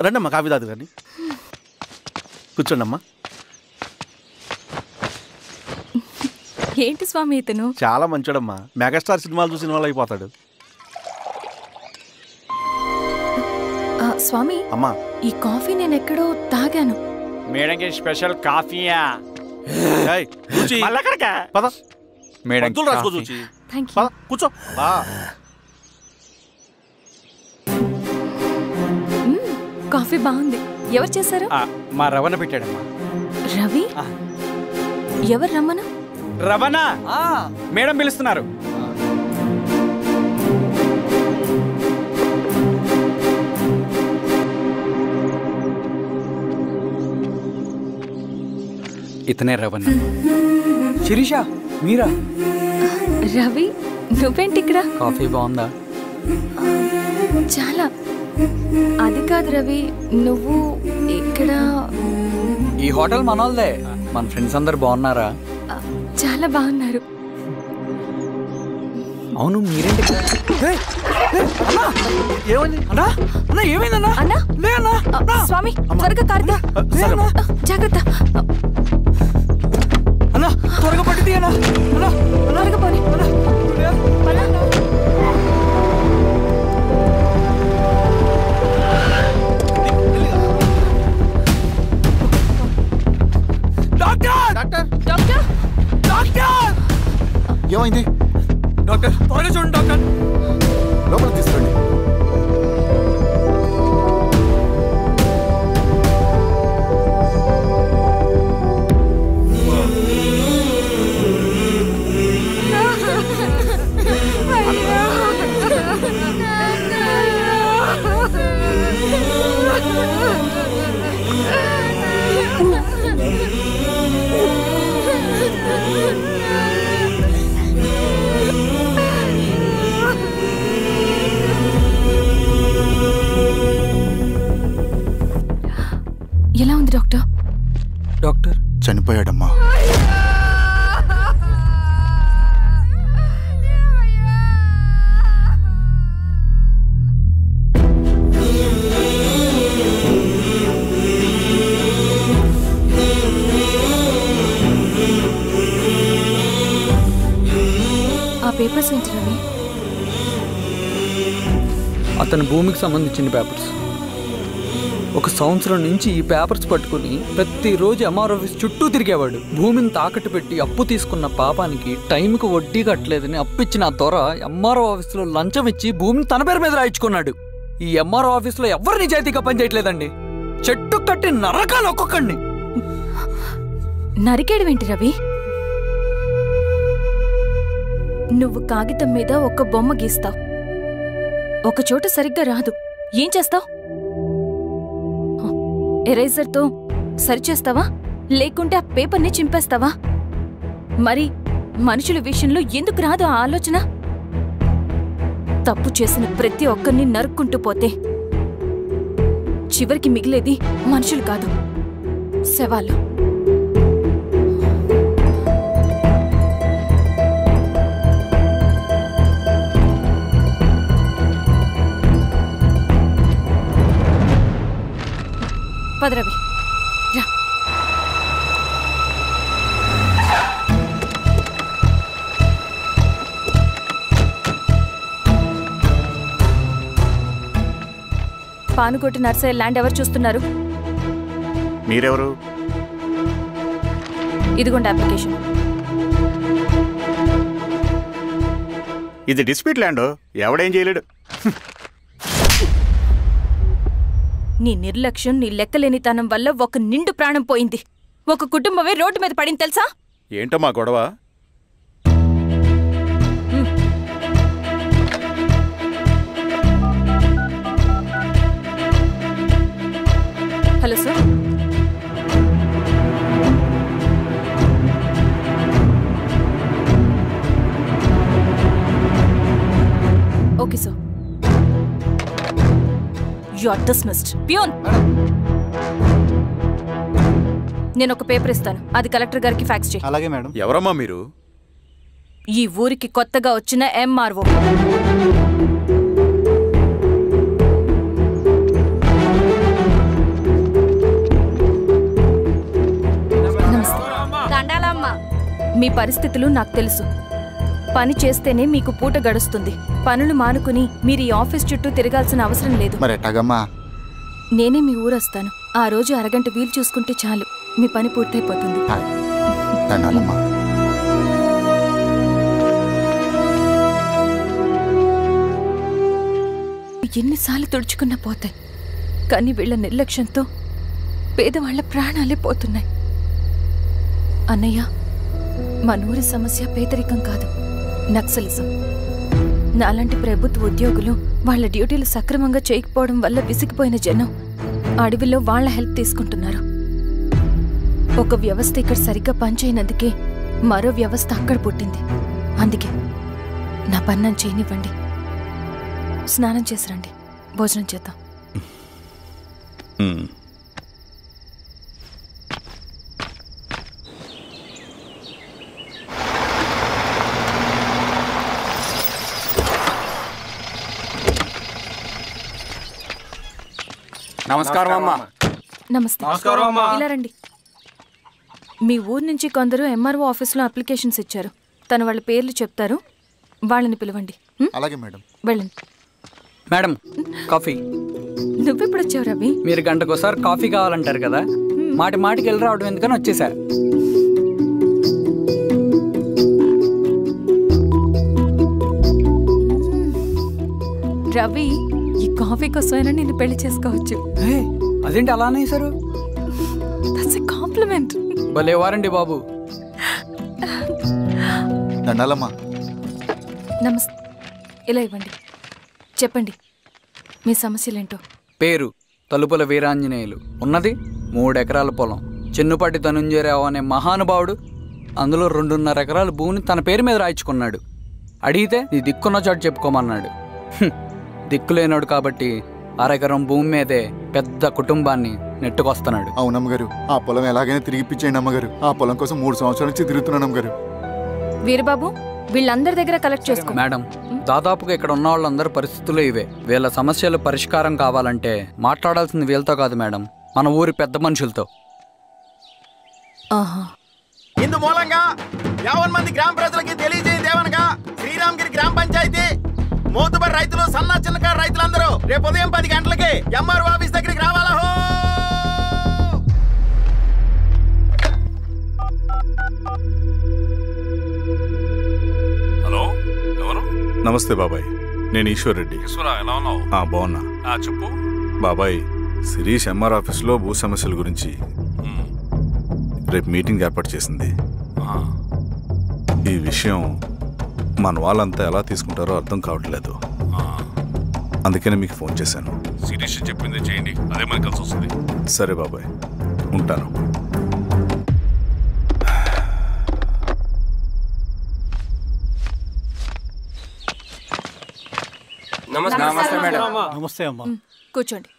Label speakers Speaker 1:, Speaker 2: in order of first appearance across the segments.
Speaker 1: రండమ్మా కాఫీ తాదు కానీ కూర్చోండి అమ్మా.
Speaker 2: ఏంటి స్వామి ఇతను?
Speaker 1: చాలా మంచోడమ్మా, మెగాస్టార్ సినిమాలు చూసిన వాళ్ళు అయిపోతాడు.
Speaker 2: స్వామి
Speaker 1: అమ్మా
Speaker 2: ఈ కాఫీ నేను ఎక్కడో తాగాను.
Speaker 3: మేడంకి స్పెషల్ కాఫీయా?
Speaker 1: పద
Speaker 3: మేడం
Speaker 1: రాసుకో చూచి. పద కూర్చో.
Speaker 2: కాఫీ బాగుంది. ఎవరు చేశారు?
Speaker 3: మా రవణ పెట్టాడమ్మా.
Speaker 2: రవి? ఎవరు రమ్మన?
Speaker 3: రవణ మేడం పిలుస్తున్నారు. ఇతనే రవణ. శిరీష మీరా?
Speaker 2: రవి నువ్వేంటి ఇక్కడ?
Speaker 3: కాఫీ బాగుందా?
Speaker 2: చాలా. అది కాదు రవి, నువ్వు ఇక్కడ?
Speaker 3: ఈ హోటల్ మనోల్దే. మన ఫ్రెండ్స్ అందరు బాగున్నారా?
Speaker 2: చాలా బాగున్నారు.
Speaker 3: అవును మీరేంటి? ఏమైందన్నా?
Speaker 2: అన్నా స్వామి త్వరగా కార్తీ, జాగ్రత్త
Speaker 3: అన్నా, త్వరగా పట్టి అన్నా,
Speaker 2: త్వరగా పోనీ.
Speaker 1: ఏమైంది
Speaker 3: డాక్టర్? త్వరగా చూడండి డాక్టర్.
Speaker 1: లోపల తీసుకురండి.
Speaker 2: ఎలా ఉంది డాక్టర్?
Speaker 3: డాక్టర్
Speaker 1: చనిపోయాడమ్మా.
Speaker 2: ఆ పేపర్స్ ఏంటి రవి?
Speaker 3: అతని భూమికి సంబంధించిన పేపర్స్. ఒక సంవత్సరం నుంచి ఈ పేపర్స్ పట్టుకుని ప్రతిరోజు ఎంఆర్ ఆఫీస్ చుట్టూ తిరిగేవాడు. భూమిని తాకట్టు పెట్టి అప్పు తీసుకున్న పాపానికి టైంకి వడ్డీ కట్టలేదని అప్పిచ్చిన ఆ దొర ఎంఆర్ఓ ఆఫీస్లో లంచం ఇచ్చి భూమిని తన పేరు మీద రాయించుకున్నాడు. ఈ ఎంఆర్ఓ ఆఫీస్లో ఎవరు నిజాయితీగా పనిచేయట్లేదండి. చెట్టు కట్టి నరకాలు ఒక్కొక్కడిని.
Speaker 2: నరికేడవేంటి రవి? నువ్వు కాగితం మీద ఒక బొమ్మ గీస్తావు, ఒక చోట సరిగ్గా రాదు, ఏం చేస్తావు? ఎరేజర్తో సరిచేస్తావా, లేకుంటే ఆ పేపర్ని చింపేస్తావా? మరి మనుషుల విషయంలో ఎందుకు రాదు ఆ ఆలోచన? తప్పు చేసిన ప్రతి ఒక్కరిని నరుక్కుంటూ పోతే చివరికి మిగిలేది మనుషులు కాదు, శవాలు. పదరవి రా. పానుకోటి నర్సయ్య ల్యాండ్ ఎవరు చూస్తున్నారు?
Speaker 1: మీరెవరు?
Speaker 2: ఇదిగోండి అప్లికేషన్.
Speaker 1: ఇది డిస్ప్యూట్ ల్యాండ్, ఎవడేం చేయలేడు.
Speaker 2: నీ నిర్లక్ష్యం, నీ లెక్కలేనితనం వల్ల ఒక నిండు ప్రాణం పోయింది. ఒక కుటుంబమే రోడ్డు మీద పడింది తెలుసా?
Speaker 1: ఏంటో మా గొడవ?
Speaker 2: Hello sir. Okay sir. You are dismissed. Peon, నేను ఒక పేపర్ ఇస్తాను, అది కలెక్టర్ గారికి ఫ్యాక్స్ చేయి.
Speaker 1: అలాగే మేడం. ఎవరమ్మా మీరు?
Speaker 2: ఈ ఊరికి కొత్తగా వచ్చిన ఎంఆర్ఓ. మీ పరిస్థితులు నాకు తెలుసు. పని చేస్తేనే మీకు పూట గడుస్తుంది. పనులు మానుకుని మీరు ఈ ఆఫీస్ చుట్టూ తిరగాల్సిన అవసరం లేదు.
Speaker 4: మరి ఎట్టాగమ్మా?
Speaker 2: నేనే మీ ఊరొస్తాను. ఆ రోజు అరగంట వీలు చూసుకుంటే చాలు, మీ పని పూర్తయిపోతుంది.
Speaker 4: దండాలమ్మా.
Speaker 2: ఎన్నిసార్లు తుడుచుకున్నా పోతాయి, కానీ వీళ్ళ నిర్లక్ష్యంతో పేదవాళ్ల ప్రాణాలే పోతున్నాయి. అన్నయ్య, మన ఊరి సమస్య పేదరికం కాదు, నక్సలిజం. నాలాంటి ప్రభుత్వ ఉద్యోగులు వాళ్ళ డ్యూటీలు సక్రమంగా చేయకపోవడం వల్ల విసిగిపోయిన జనం అడవిలో వాళ్ల హెల్ప్ తీసుకుంటున్నారు. ఒక వ్యవస్థ ఇక్కడ సరిగ్గా పనిచేయనందుకే మరో వ్యవస్థ అక్కడ పుట్టింది. అందుకే నా పన్నం చేయనివ్వండి. స్నానం చేసి రండి, భోజనం చేద్దాం.
Speaker 5: నమస్కారం అమ్మా.
Speaker 2: నమస్తే. ఇలా రండి. మీ ఊరు నుంచి కొందరు ఎంఆర్ఓ ఆఫీస్లో అప్లికేషన్స్ ఇచ్చారు. తను వాళ్ళ పేర్లు చెప్తారు, వాళ్ళని పిలవండి.
Speaker 4: అలాగే మేడం.
Speaker 2: వెళ్ళండి.
Speaker 3: Madam, coffee.
Speaker 2: నువ్వెప్పుడు వచ్చావు రవి?
Speaker 3: మీరు గంటకోసారి కాఫీ కావాలంటారు కదా, మాటి మాటికి వెళ్ళి రావడం ఎందుకని వచ్చేసా.
Speaker 2: రవి, ఈ కాఫీ కోసమైనా నేను పెళ్లి చేసుకోవచ్చు.
Speaker 3: అదేంటి అలా అనేసారు?
Speaker 2: That's a compliment.
Speaker 3: భలేవారండి బాబు.
Speaker 4: దండాలమ్మా.
Speaker 2: నమస్తే. ఇలా ఇవ్వండి. చెప్పండి, మీ సమస్యలేంటో.
Speaker 3: పేరు తలుపుల వీరాంజనేయులు. ఉన్నది 3 ఎకరాల పొలం. చెన్నుపాటి ధనుంజయరావు అనే మహానుభావుడు అందులో 2.5 ఎకరాల భూమిని తన పేరు మీద రాయించుకున్నాడు. అడిగితే నీ దిక్కున్న చోటు చెప్పుకోమన్నాడు. దిక్కులేనాడు కాబట్టి 1/2 ఎకరం భూమి మీదే పెద్ద కుటుంబాన్ని నెట్టుకొస్తున్నాడు.
Speaker 4: అవునమ్మగారు, ఆ పొలం ఎలాగైనా తిరిగిప్పించేయండి అమ్మగారు. ఆ పొలం కోసం 3 సంవత్సరాల నుంచి తిరుగుతున్నాను అమ్మగారు.
Speaker 2: వీరబాబు, వీళ్ళందరి దగ్గర కలెక్ట్ చేసుకో.
Speaker 3: మేడం, దాదాపుగా ఇక్కడ ఉన్న వాళ్ళందరి పరిస్థితులు ఇవే. వీళ్ళ సమస్యలు పరిష్కారం కావాలంటే మాట్లాడాల్సింది వీళ్ళతో కాదు మేడం, మన ఊరి పెద్ద మనుషులతో.
Speaker 5: ఇందు మూలంగా 50 మంది గ్రామ ప్రజలకి తెలియజేయదేవనగా శ్రీరామగిరి గ్రామ పంచాయతీ మోతుబరి రైతులు, సన్న చిన్నకారు రైతులందరూ రేపు ఉదయం 10 గంటలకి ఎంఆర్ఓ ఆఫీస్ దగ్గరికి రావాలా.
Speaker 6: హలో, ఎవరు?
Speaker 7: నమస్తే బాబాయ్, నేను ఈశ్వర్ రెడ్డి.
Speaker 6: ఈశ్వరా, ఎలా ఉన్నావు?
Speaker 7: బాగున్నా.
Speaker 6: చెప్పు
Speaker 7: బాబాయ్, శిరీష్ ఎంఆర్ ఆఫీస్లో భూ సమస్యల గురించి రేపు మీటింగ్ ఏర్పాటు చేసింది. ఈ విషయం మన వాళ్ళంతా ఎలా తీసుకుంటారో అర్థం కావట్లేదు. అందుకనే మీకు ఫోన్ చేశాను.
Speaker 6: శిరీష్ చెప్పింది చేయండి, అదే మనకి కలిసి వస్తుంది.
Speaker 7: సరే బాబాయ్, ఉంటాను.
Speaker 5: నమస్తే మేడం.
Speaker 1: నమస్తే అమ్మా.
Speaker 2: కూర్చోండి.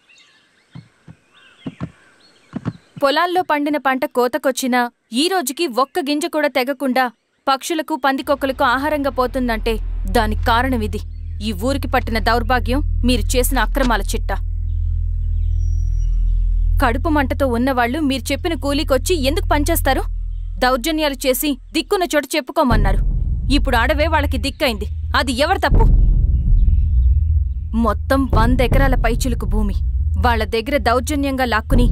Speaker 2: పొలాల్లో పండిన పంట కోతకొచ్చినా ఈ రోజుకి ఒక్క గింజ కూడా తెగకుండా పక్షులకు, పందికొక్కలకు ఆహారంగా పోతుందంటే దానికి కారణం ఇది. ఈ ఊరికి పట్టిన దౌర్భాగ్యం మీరు చేసిన అక్రమాల చిట్టా. కడుపు మంటతో ఉన్నవాళ్లు మీరు చెప్పిన కూలీకొచ్చి ఎందుకు పనిచేస్తారు? దౌర్జన్యాలు చేసి దిక్కున్న చోట చెప్పుకోమన్నారు. ఇప్పుడు అడవే వాళ్ళకి దిక్కైంది. అది ఎవరి తప్పు? మొత్తం 100 ఎకరాల పైచిలుకు భూమి వాళ్ల దగ్గర దౌర్జన్యంగా లాక్కుని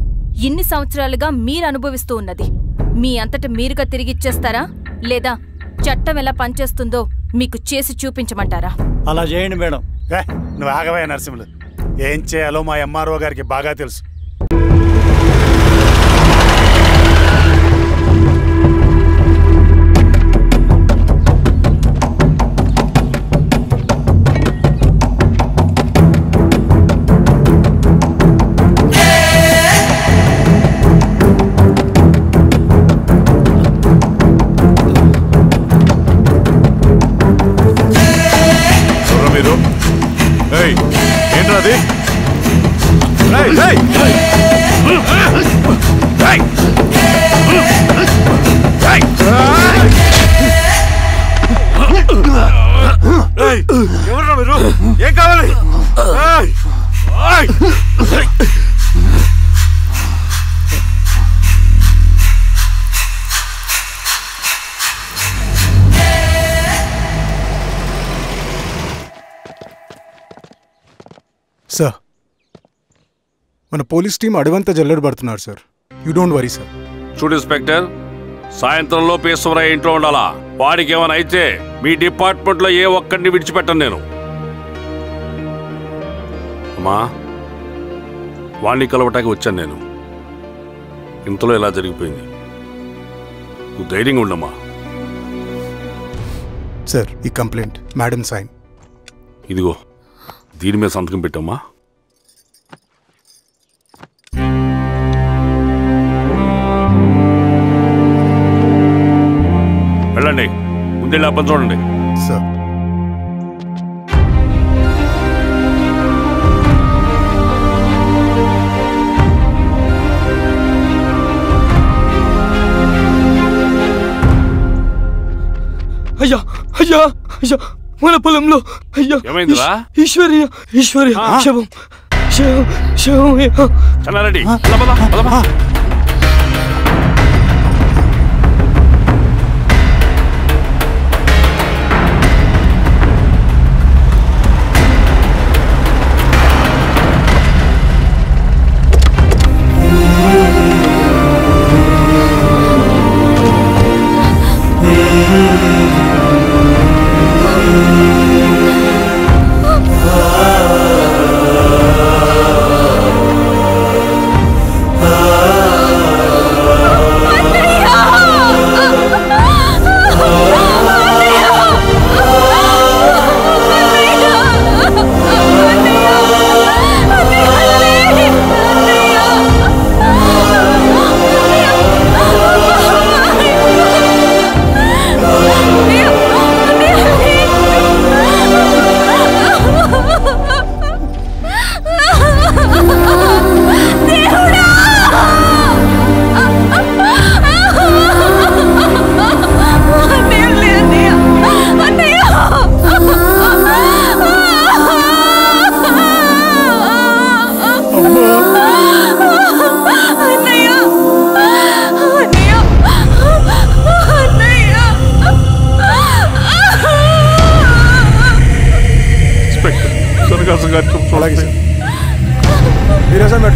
Speaker 2: ఇన్ని సంవత్సరాలుగా మీరు అనుభవిస్తూ ఉన్నది. మీ అంతట మీరుగా తిరిగిచ్చేస్తారా, లేదా చట్టం ఎలా పనిచేస్తుందో మీకు చేసి చూపించమంటారా?
Speaker 1: అలా చేయండి మేడం.
Speaker 8: నువ్వు ఆగవే నరసింహులు. ఏం చేయాలో మా ఎంఆర్ఓ గారికి బాగా తెలుసు.
Speaker 7: ఏంట్రా అది?
Speaker 9: సార్ మన పోలీస్ టీం అడవంతా జల్లెడ పడుతున్నారు sir. You don't worry sir.
Speaker 6: చూడు ఇన్స్పెక్టర్, సాయంత్రంలో ఈశ్వరయ్య ఇంట్లో ఉండాలా. వాడికి ఏమైనా అయితే మీ డిపార్ట్మెంట్లో ఏ ఒక్కడిని విడిచిపెట్టను నేను. అమ్మా, వాణ్ణి కలవటానికి వచ్చాను నేను. ఇంతలో ఇలా జరిగిపోయింది. నువ్వు ధైర్యంగా ఉండమ్మా.
Speaker 9: సార్, ఈ కంప్లైంట్ మేడం సైన్.
Speaker 6: ఇదిగో, దీని మీద సంతకం పెట్టమ్మా. వెళ్ళండి, ముందే పని చూడండి.
Speaker 9: సార్.
Speaker 10: అయ్యా అయ్యా అయ్యా, మన పొలంలో అయ్యా.
Speaker 6: ఏమైందిరా?
Speaker 10: ఈశ్వర్య శవం శవం శవం.
Speaker 6: చెన్నారెడ్డి,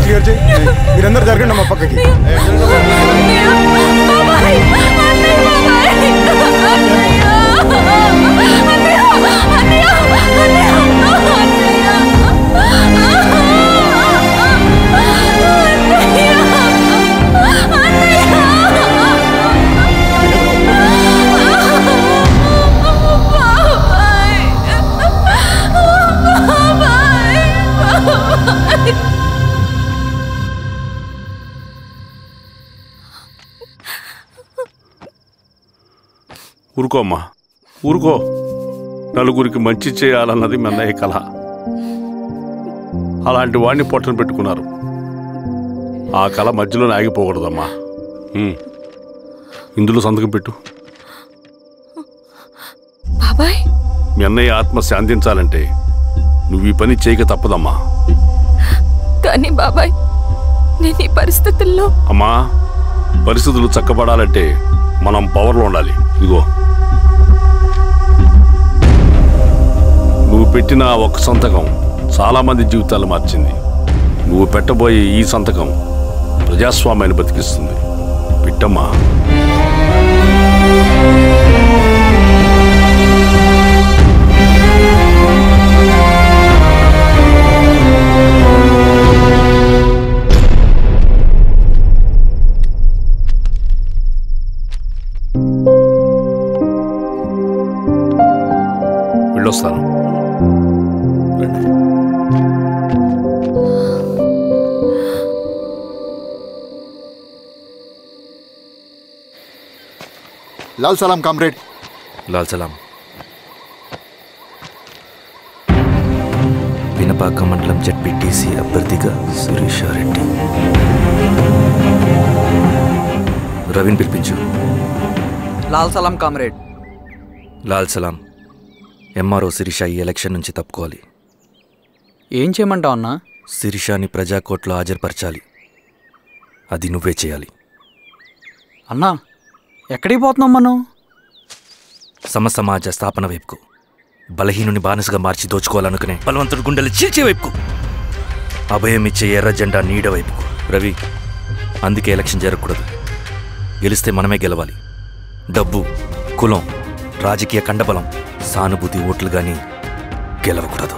Speaker 9: క్లియర్ చేయి. మీరందరూ జరగండి మా పక్కకి.
Speaker 6: ఊరుకో అమ్మా, ఊరుకో. నలుగురికి మంచి చేయాలన్నది మీ అన్నయ్య కళ. అలాంటి వాడిని పొట్టను పెట్టుకున్నారు. ఆ కళ మధ్యలోనే ఆగిపోకూడదమ్మా. ఇందులో సంతకం పెట్టు.
Speaker 2: బాబాయ్,
Speaker 6: మీ అన్నయ్య ఆత్మ శాంతించాలంటే నువ్వు ఈ పని చేయక తప్పదమ్మా.
Speaker 2: కానీ బాబాయ్, నేను ఈ పరిస్థితుల్లో.
Speaker 6: అమ్మా, పరిస్థితులు చక్కబడాలంటే మనం పవర్లో ఉండాలి. ఇదిగో, నువ్వు పెట్టిన ఒక్క సంతకం చాలామంది జీవితాలు మార్చింది. నువ్వు పెట్టబోయే ఈ సంతకం ప్రజాస్వామ్యాన్ని బతికిస్తుంది. పెట్టమ్మా. వెళ్ళొస్తాను.
Speaker 4: లాల్ సలాం కామ్రేడ్.
Speaker 11: లాల్ సలాం. పినపాక మండలం జెడ్పీటీసీ అభ్యర్థిగా సురేషారెడ్డి. రవిని పిలిపించు.
Speaker 3: లాల్ సలాం కామ్రేడ్.
Speaker 11: లాల్ సలాం. ఎంఆర్ఓ శిరీష ఈ ఎలక్షన్ నుంచి తప్పుకోవాలి.
Speaker 3: ఏం చేయమంటావు అన్నా?
Speaker 11: శిరీషాని ప్రజాకోర్టులో హాజరుపరచాలి. అది నువ్వే చేయాలి.
Speaker 3: అన్నా, ఎక్కడికి పోతున్నాం మనం?
Speaker 11: సమసమాజ స్థాపన వైపుకు. బలహీనుని బానిసగా మార్చి దోచుకోవాలనుకునే బలవంతుడు గుండెలు చీల్చే వైపుకు. అభయం ఇచ్చే ఎర్ర జెండా నీడ వైపుకు. రవి, అందుకే ఎలక్షన్ జరగకూడదు. గెలిస్తే మనమే గెలవాలి. డబ్బు, కులం, రాజకీయ కండబలం, సానుభూతి ఓట్లు కానీ గెలవకూడదు.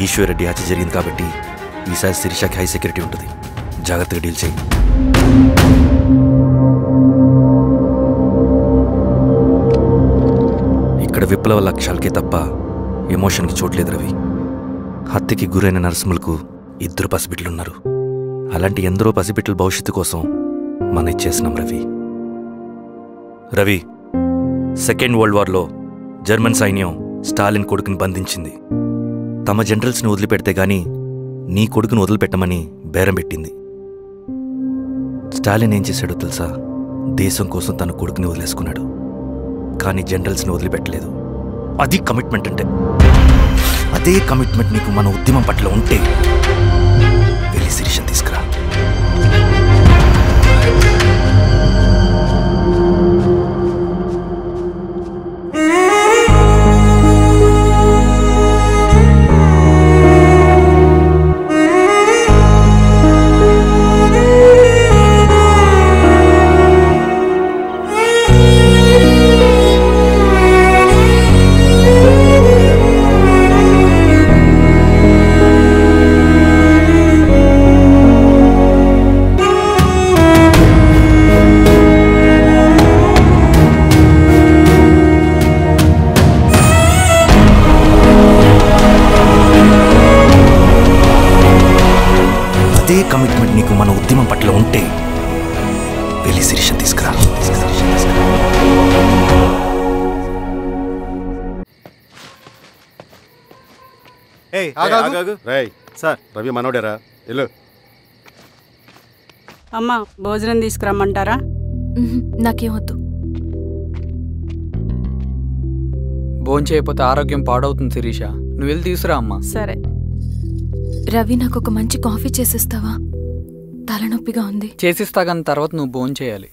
Speaker 11: ఈశ్వర్రెడ్డి హత్య జరిగింది కాబట్టి ఈసారి శిరీషకి హై సెక్యూరిటీ ఉంటుంది. జాగ్రత్తగా డీల్ చేయి. ఇక్కడ విప్లవ లక్ష్యాలకే తప్ప ఎమోషన్కి చోట్లేదు రవి. హత్యకి గురైన నరసింహులకు 2 పసిబిడ్డలున్నారు. అలాంటి ఎందరో పసిబిడ్డల భవిష్యత్తు కోసం మనం ఇచ్చేసినాం రవి. రవి, సెకండ్ వరల్డ్ వార్లో జర్మన్ సైన్యం స్టాలిన్ కొడుకుని బంధించింది. తమ జనరల్స్ని వదిలిపెడితే గాని నీ కొడుకును వదిలిపెట్టమని బేరం పెట్టింది. స్టాలిన్ ఏం చేశాడో తెలుసా? దేశం కోసం తన కొడుకుని వదిలేసుకున్నాడు. కానీ జనరల్స్ని వదిలిపెట్టలేదు. అది కమిట్మెంట్ అంటే. అదే కమిట్మెంట్ నీకు మన ఉద్యమం పట్ల ఉంటే వెళ్ళి శిరీషను తీసుకురా. అదే కమిట్మెంట్ నీకు మన ఉద్యమం పట్ల ఉంటే వెళ్ళి శిరీషను తీసుకురా.
Speaker 5: సార్, రవి మనోడేరా? వెళ్ళు.
Speaker 12: అమ్మా, భోజనం తీసుకురమ్మంటారా?
Speaker 2: నాకేమొద్దు.
Speaker 3: భోంచేయకపోతే ఆరోగ్యం పాడవుతుంది శిరీష. నువ్వు వెళ్ళి తీసురా అమ్మా.
Speaker 12: సరే.
Speaker 2: రవి, నాకు ఒక మంచి కాఫీ చేసిస్తావా? తలనొప్పిగా ఉంది.
Speaker 3: చేసిస్తా కానీ తర్వాత నువ్వు భోంచేయాలి.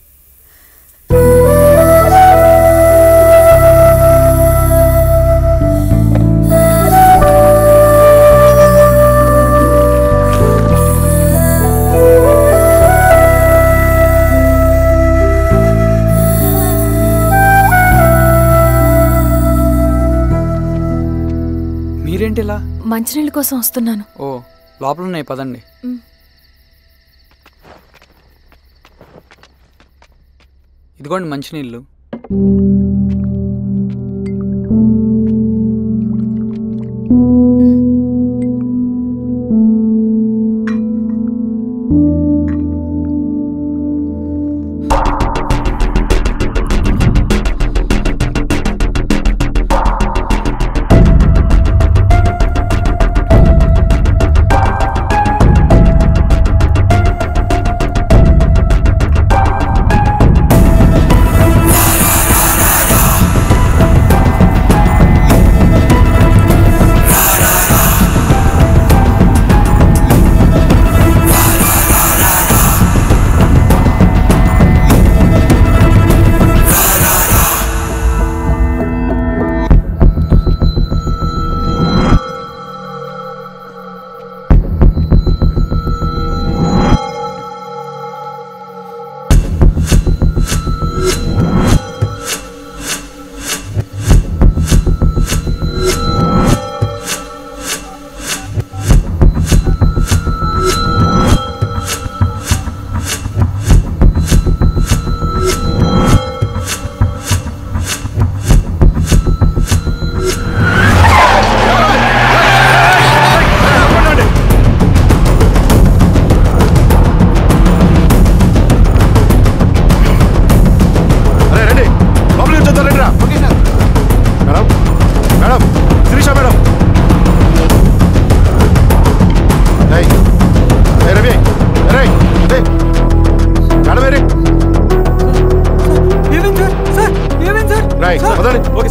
Speaker 3: మీరేంటిలా?
Speaker 2: మంచినీళ్ళ కోసం వస్తున్నాను.
Speaker 3: ఓ, లోపల ఉన్నాయి, పదండి. ఇదిగోండి మంచినీళ్ళు.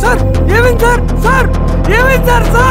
Speaker 10: సార్ ఏమైంది సార్? సార్ ఏమైంది సార్? సార్